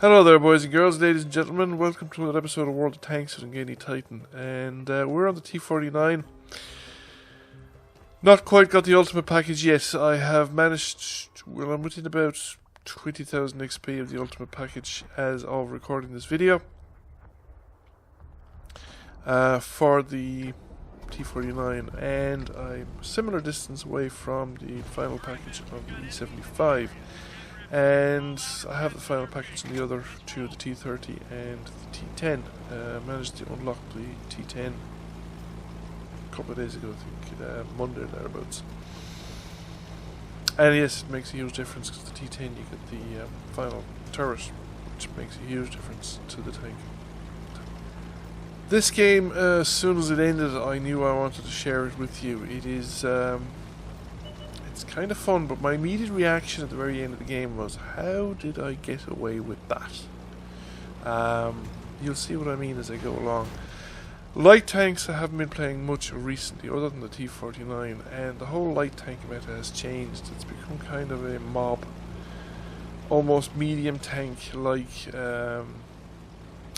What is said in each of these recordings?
Hello there, boys and girls, ladies and gentlemen. Welcome to another episode of World of Tanks with Ungainly Titan. And we're on the T49. Not quite got the ultimate package yet. I have managed, well, I'm within about 20,000 XP of the ultimate package as of recording this video. For the T49, and I'm a similar distance away from the final package of the E75. And I have the final package on the other two, the T30 and the T10. Managed to unlock the T10 a couple of days ago, I think, Monday or thereabouts. And yes, it makes a huge difference because the T10 you get the final turret, which makes a huge difference to the tank. This game, as soon as it ended, I knew I wanted to share it with you. It is, it's kind of fun, but my immediate reaction at the very end of the game was, how did I get away with that? You'll see what I mean as I go along. Light tanks I haven't been playing much recently, other than the T49, and the whole light tank meta has changed. It's become kind of a mob, almost medium tank-like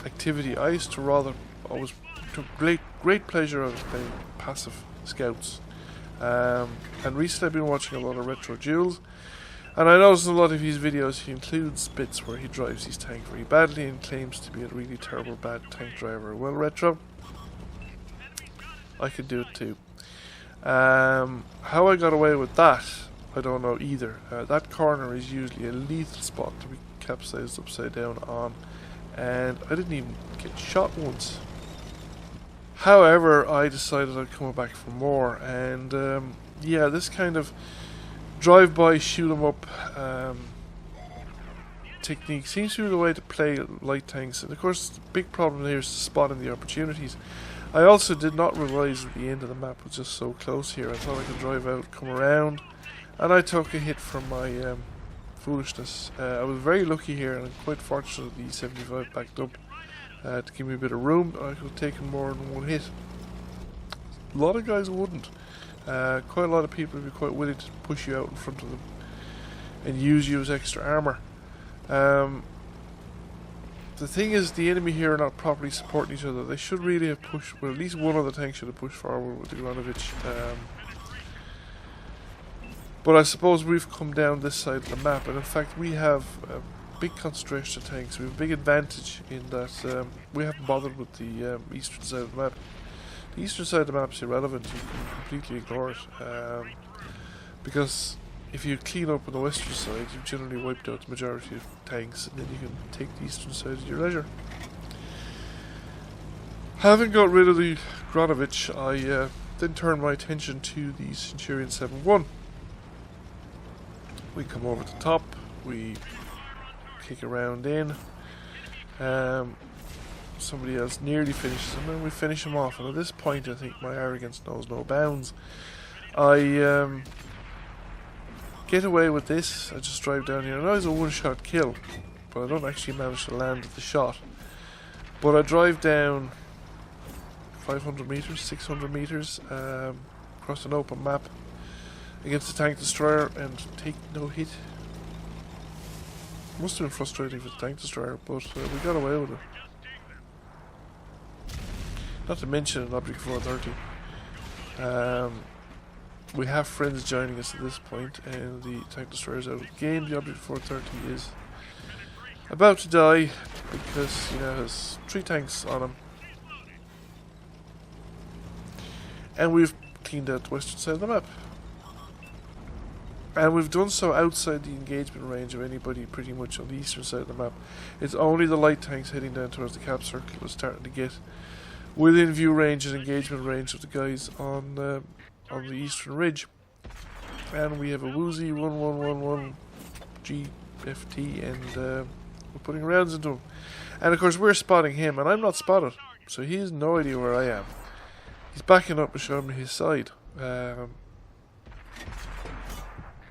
activity. I used to always took great pleasure out of playing passive scouts. And recently I've been watching a lot of retro duels, and I noticed in a lot of his videos he includes bits where he drives his tank very badly and claims to be a really terrible bad tank driver. Well, retro, I could do it too. How I got away with that, I don't know either. That corner is usually a lethal spot to be capsized upside down on, and I didn't even get shot once. However, I decided I'd come back for more, and yeah, this kind of drive-by, shoot-em-up technique seems to be the way to play light tanks. And of course, the big problem here is spotting the opportunities. I also did not realise that the end of the map was just so close here. I thought I could drive out, come around, and I took a hit from my foolishness. I was very lucky here, and I'm quite fortunate that the E75 backed up to give me a bit of room. I could have taken more than one hit. A lot of guys wouldn't. Quite a lot of people would be quite willing to push you out in front of them and use you as extra armour. The thing is, the enemy here are not properly supporting each other. They should really have pushed, well, at least one of the tanks should have pushed forward with the Granovich. But I suppose we've come down this side of the map, and in fact we have big concentration of tanks. We have a big advantage in that we haven't bothered with the eastern side of the map. The eastern side of the map is irrelevant. You can completely ignore it, because if you clean up on the western side, you've generally wiped out the majority of tanks, and then you can take the eastern side at your leisure. Having got rid of the Granovich, I then turned my attention to the Centurion 7-1. We come over the top, we kick around in, somebody else nearly finishes him, and we finish him off. And at this point I think my arrogance knows no bounds. I get away with this. I just drive down here. I know it's a one-shot kill, but I don't actually manage to land the shot. But I drive down 500 meters, 600 meters across an open map against a tank destroyer and take no hit. Must have been frustrating for the tank destroyer, but we got away with it. Not to mention an Object 430. We have friends joining us at this point, and the tank destroyer is out of the game. The Object 430 is about to die because, you know, it has 3 tanks on him. And we've cleaned out the western side of the map. And we've done so outside the engagement range of anybody pretty much on the eastern side of the map. It's only the light tanks heading down towards the cap circle are starting to get within view range and engagement range of the guys on the eastern ridge. And we have a Woozy 1111 GFT, and we're putting rounds into him. And of course we're spotting him, and I'm not spotted, so he has no idea where I am. He's backing up and showing me his side.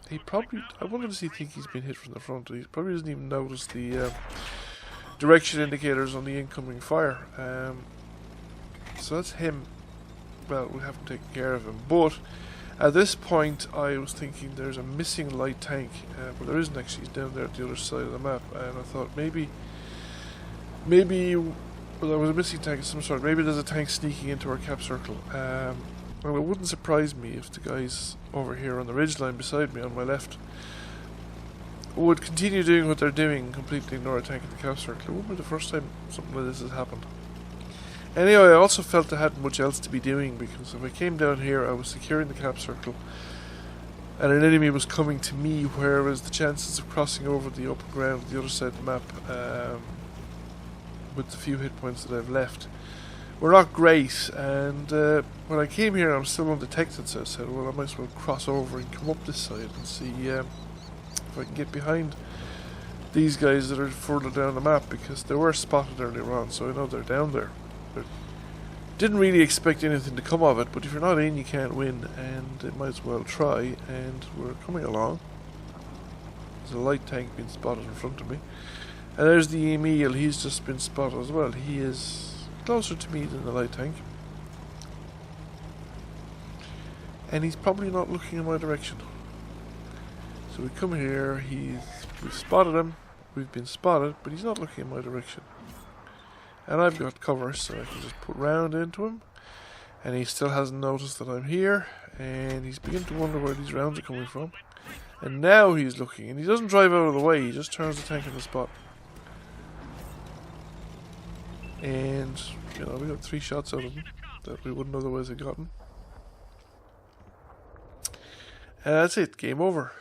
He probably, I wonder does he think he's been hit from the front. He probably doesn't even notice the direction indicators on the incoming fire. So that's him. Well, we haven't taken care of him. But at this point I was thinking there's a missing light tank, but there isn't actually. He's down there at the other side of the map, and I thought maybe maybe there was a missing tank of some sort. Maybe there's a tank sneaking into our cap circle. Well, it wouldn't surprise me if the guys over here on the ridgeline beside me on my left would continue doing what they're doing, completely ignore a tank in the cap circle. It wouldn't be the first time something like this has happened. Anyway, I also felt I hadn't much else to be doing, because if I came down here I was securing the cap circle and an enemy was coming to me, whereas the chances of crossing over the open ground on the other side of the map with the few hit points that I've left were not great. And when I came here I'm still undetected, so I said, well, I might as well cross over and come up this side and see if I can get behind these guys that are further down the map, because they were spotted earlier on, so I know they're down there. Didn't really expect anything to come of it, but if you're not in, you can't win, and it might as well try. And we're coming along. There's a light tank being spotted in front of me, and there's the Emil. He's just been spotted as well. He is closer to me than the light tank, and he's probably not looking in my direction. So we come here. We've spotted him. We've been spotted, but he's not looking in my direction. And I've got cover, so I can just put round into him. And he still hasn't noticed that I'm here. And he's beginning to wonder where these rounds are coming from. And now he's looking. And he doesn't drive out of the way, he just turns the tank on the spot. And, you know, we got 3 shots out of him that we wouldn't otherwise have gotten. And that's it, game over.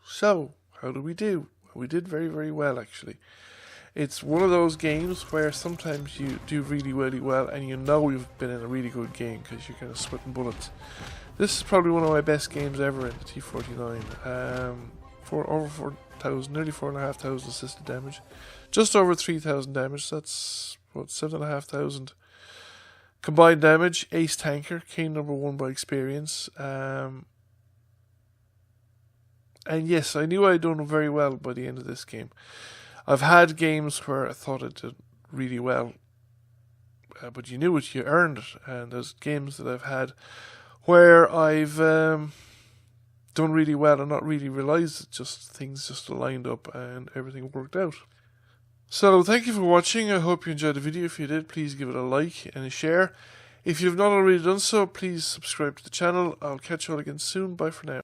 So, how do we do? We did very, very well, actually. It's one of those games where sometimes you do really, really well and you know you've been in a really good game because you're kind of sweating bullets. This is probably one of my best games ever in the T49. Over 4,000, nearly 4,500 assisted damage. Just over 3,000 damage, that's what, 7,500 combined damage. Ace tanker, king number 1 by experience. And yes, I knew I'd done very well by the end of this game. I've had games where I thought I did really well, but you knew it, you earned it. And there's games that I've had where I've done really well and not really realised it, just things just lined up and everything worked out. So thank you for watching. I hope you enjoyed the video. If you did, please give it a like and a share. If you've not already done so, please subscribe to the channel. I'll catch you all again soon. Bye for now.